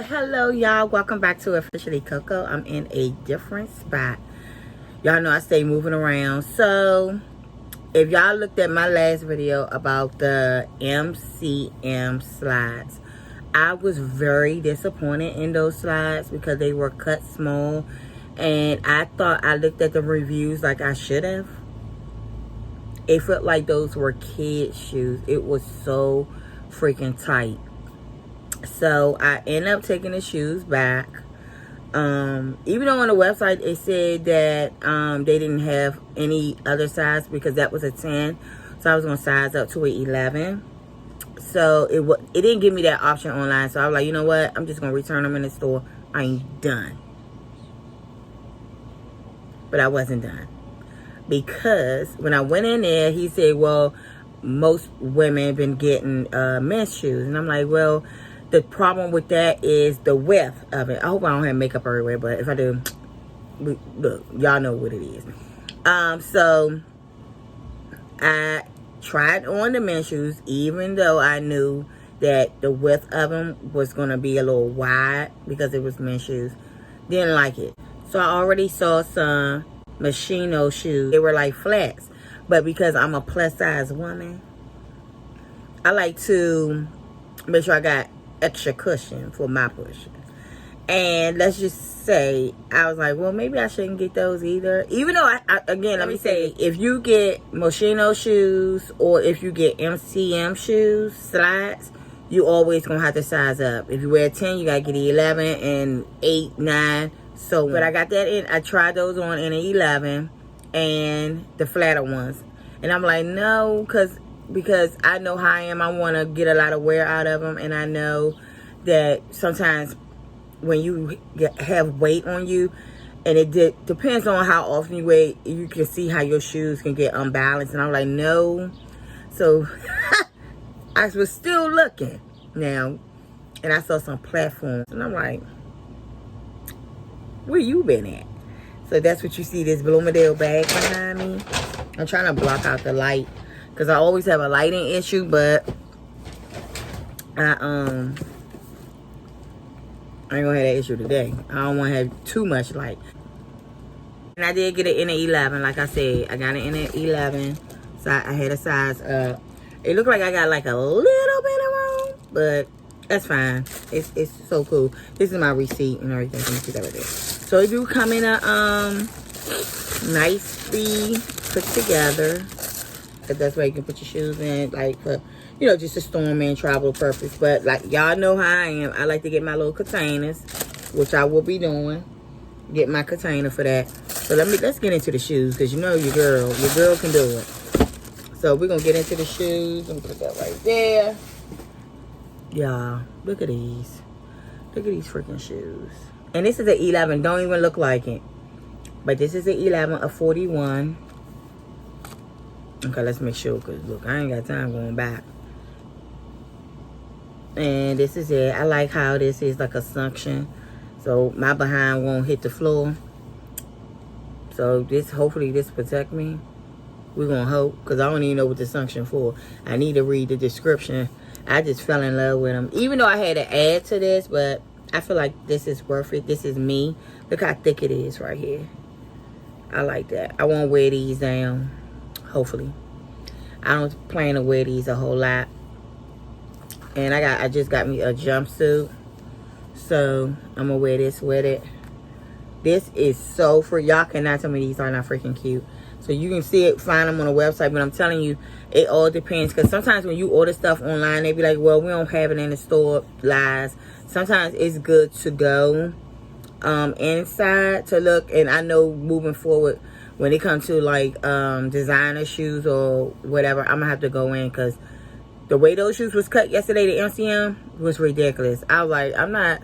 Well, hello y'all, welcome back to Officially Coco. I'm in a different spot. Y'all know I stay moving around. So if y'all looked at my last video about the MCM slides, I was very disappointed in those slides because they were cut small, and I thought I looked at the reviews like I should have. It felt like those were kid shoes. It was so freaking tight. So I ended up taking the shoes back. Even though on the website it said that they didn't have any other size because that was a 10. So I was going to size up to an 11. So it didn't give me that option online. So I was like, you know what? I'm just going to return them in the store. I ain't done. But I wasn't done. Because when I went in there, he said, well, most women been getting men's shoes. And I'm like, well, the problem with that is the width of it. I hope I don't have makeup everywhere, but if I do, look, y'all know what it is. So I tried on the men's shoes, even though I knew that the width of them was going to be a little wide because it was men's shoes. Didn't like it. So I already saw some Moschino shoes. They were like flats. But because I'm a plus size woman, I like to make sure I got extra cushion for my pushing. And let's just say I was like, well, maybe I shouldn't get those either. Even though again, let me say, if you get Moschino shoes or if you get MCM shoes, slides, you always gonna have to size up. If you wear a 10, you gotta get an 11 and 8, 9. So, but I got that in. I tried those on in an 11 and the flatter ones. And I'm like, no, because I know how I am. I want to get a lot of wear out of them. And I know that sometimes when you have weight on you, and it depends on how often you weigh, you can see how your shoes can get unbalanced. And I'm like, no. So I was still looking now. And I saw some platforms. And I'm like, where you been at? So that's what you see, this Bloomingdale bag behind me. I'm trying to block out the light because I always have a lighting issue, but I ain't gonna have that issue today. I don't want to have too much light. And I did get it in an 11, like I said. I got it in an 11, so I had a size up. It looked like I got like a little bit of room, but that's fine. It's so cool. This is my receipt and everything. Let me put that right there. So it do come in a nicely put together. Cause that's where you can put your shoes in, like for, you know, just a storm and travel purpose. But like y'all know how I am. I like to get my little containers, which I will be doing. Get my container for that. So let's get into the shoes, cause you know your girl can do it. So we're gonna get into the shoes. I'm gonna put that right there. Y'all, look at these. Look at these freaking shoes. And this is an 11. Don't even look like it. But this is an 11, a 41. Okay, let's make sure. Because, look, I ain't got time going back. And this is it. I like how this is like a suction. So, my behind won't hit the floor. So, hopefully this protect me. We're going to hope. Because I don't even know what the suction for. I need to read the description. I just fell in love with them. Even though I had to add to this, but I feel like this is worth it. This is me. Look how thick it is right here. I like that. I won't wear these down. Hopefully. I don't plan to wear these a whole lot. And I just got me a jumpsuit. So I'm gonna wear this with it. This is so free. Y'all cannot tell me these are not freaking cute. So you can see it, find them on the website. But I'm telling you, it all depends. Because sometimes when you order stuff online, they be like, well, we don't have it in the store. Lies. Sometimes it's good to go inside to look. And I know moving forward, when it comes to like designer shoes or whatever, I'm going to have to go in. Because the way those shoes was cut yesterday, the MCM, was ridiculous. I was like,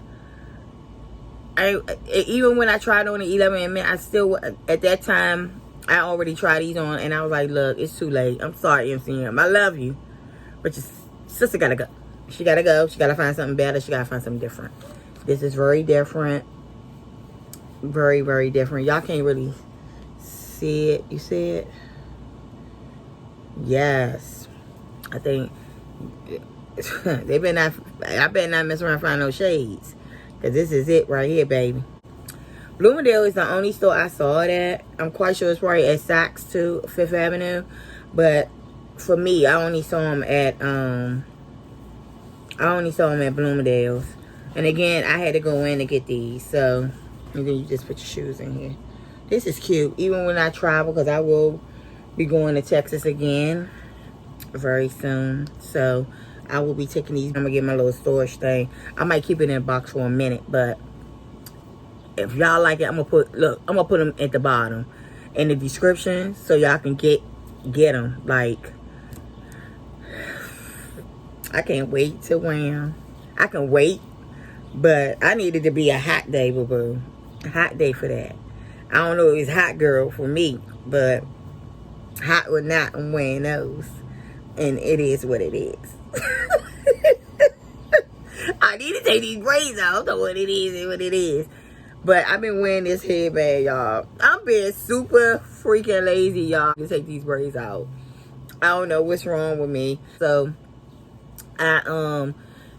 even when I tried on the 11, I still, at that time, I already tried these on, and I was like, look, it's too late. I'm sorry, MCM. I love you. But your sister got to go. She got to go. She got to find something better. She got to find something different. This is very different. Very, very different. Y'all can't really see it. You see it? Yes. I think I better not mess around and find no shades. Because this is it right here, baby. Bloomingdale is the only store I saw it at. I'm quite sure it's probably at Saks too, 5th Avenue. But for me, I only saw them at Bloomingdale's. And again, I had to go in to get these. So, and then you just put your shoes in here. This is cute. Even when I travel, because I will be going to Texas again very soon. So, I will be taking these. I'm going to get my little storage thing. I might keep it in a box for a minute, but if y'all like it, I'm going to put them at the bottom in the description so y'all can get them. Like, I can't wait to wear them. I can wait, but I need it to be a hot day, boo-boo. A hot day for that. I don't know if it's hot girl for me, but hot or not, I'm wearing those. And it is what it is. I need to take these braids out. I don't know what it is and what it is. But I've been wearing this headband, y'all. I'm being super freaking lazy, y'all, to take these braids out. I don't know what's wrong with me. So, I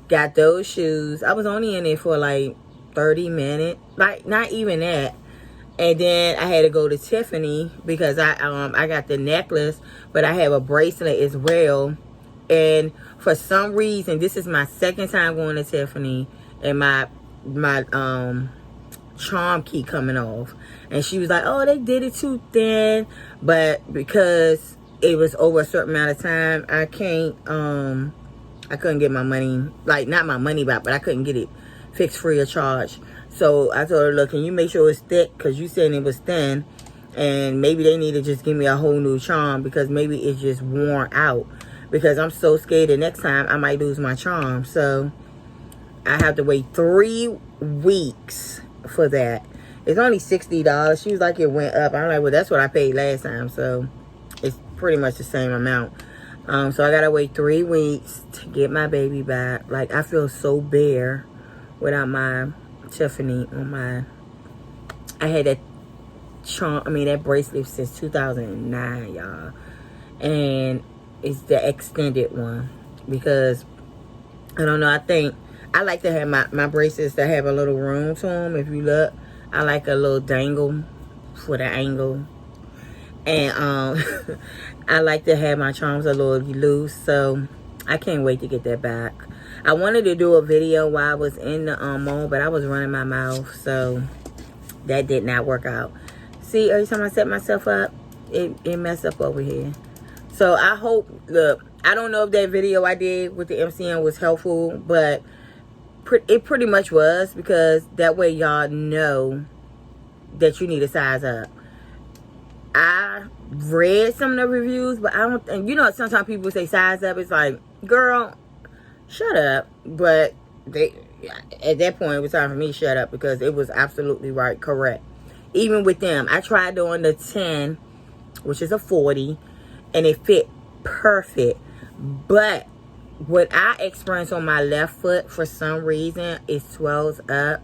got those shoes. I was only in there for like 30 minutes. Like, not even that. And then I had to go to Tiffany because I got the necklace, but I have a bracelet as well. And for some reason, this is my second time going to Tiffany, and my charm keep coming off. And she was like, oh, they did it too thin. But because it was over a certain amount of time, I couldn't get my money, like not my money back, but I couldn't get it fixed free of charge. So I told her, look, can you make sure it's thick? Because you said it was thin. And maybe they need to just give me a whole new charm because maybe it's just worn out. Because I'm so scared the next time I might lose my charm. So I have to wait 3 weeks for that. It's only $60. She was like, it went up. I'm like, well, that's what I paid last time. So it's pretty much the same amount. So I got to wait 3 weeks to get my baby back. Like, I feel so bare without my Tiffany on my... I had that that bracelet since 2009, y'all. And it's the extended one. Because, I don't know, I think... I like to have my bracelets that have a little room to them. If you look, I like a little dangle for the angle. And I like to have my charms a little loose. So I can't wait to get that back. I wanted to do a video while I was in the mall, but I was running my mouth. So that did not work out. See, every time I set myself up, it messed up over here. So I hope, look, I don't know if that video I did with the MCM was helpful, but it pretty much was, because that way y'all know that you need to size up. I read some of the reviews, but I don't think, you know, sometimes people say size up. It's like, girl, shut up. But at that point, it was time for me to shut up, because it was absolutely right, correct. Even with them, I tried doing the 10, which is a 40, and it fit perfect. But what I experienced on my left foot, for some reason, it swells up.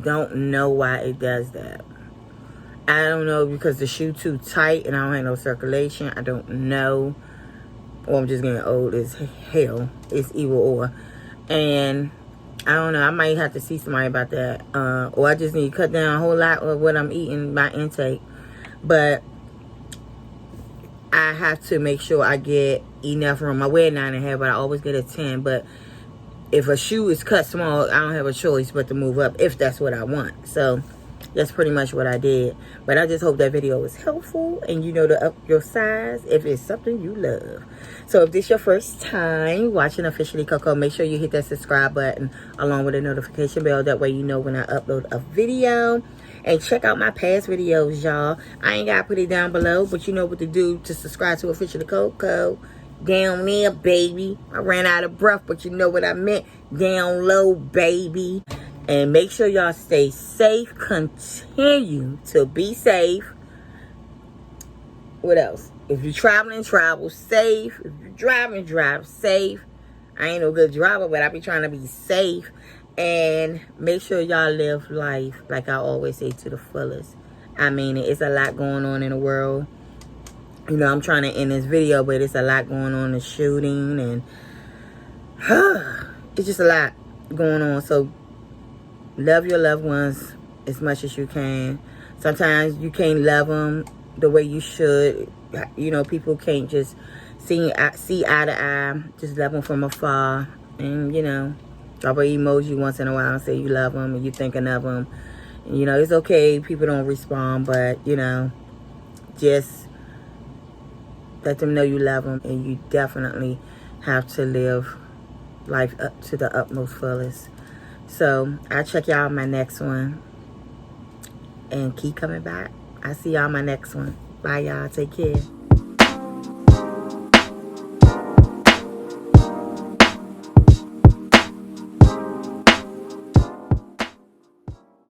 Don't know why it does that. I don't know, because the shoe too tight and I don't have no circulation. I don't know. Or I'm just getting old as hell. It's either or. And I don't know. I might have to see somebody about that. Or I just need to cut down a whole lot of what I'm eating, my intake. But I have to make sure I get enough room. I wear 9.5, but I always get a 10. But if a shoe is cut small, I don't have a choice but to move up if that's what I want. So that's pretty much what I did. But I just hope that video was helpful and you know to up your size if it's something you love. So if this is your first time watching Officially Coco, make sure you hit that subscribe button along with the notification bell. That way you know when I upload a video. And check out my past videos, y'all. I ain't got to put it down below, but you know what to do to subscribe to Officially Coco. Down there, baby. I ran out of breath, but you know what I meant. Down low, baby. And make sure y'all stay safe. Continue to be safe. What else? If you're traveling, travel safe. If you're driving, drive safe. I ain't no good driver, but I be trying to be safe. And make sure y'all live life, like I always say, to the fullest. I mean, it's a lot going on in the world. You know, I'm trying to end this video, but it's a lot going on. The shooting and it's just a lot going on. So Love your loved ones as much as you can. Sometimes you can't love them the way you should. You know, people can't just see eye to eye. Just love them from afar. And, you know, drop an emoji once in a while and say you love them and you're thinking of them. And, you know, it's okay. People don't respond, but, you know, just let them know you love them. And you definitely have to live life up to the utmost fullest. So, I'll check y'all on my next one. And keep coming back. I'll see y'all on my next one. Bye, y'all. Take care.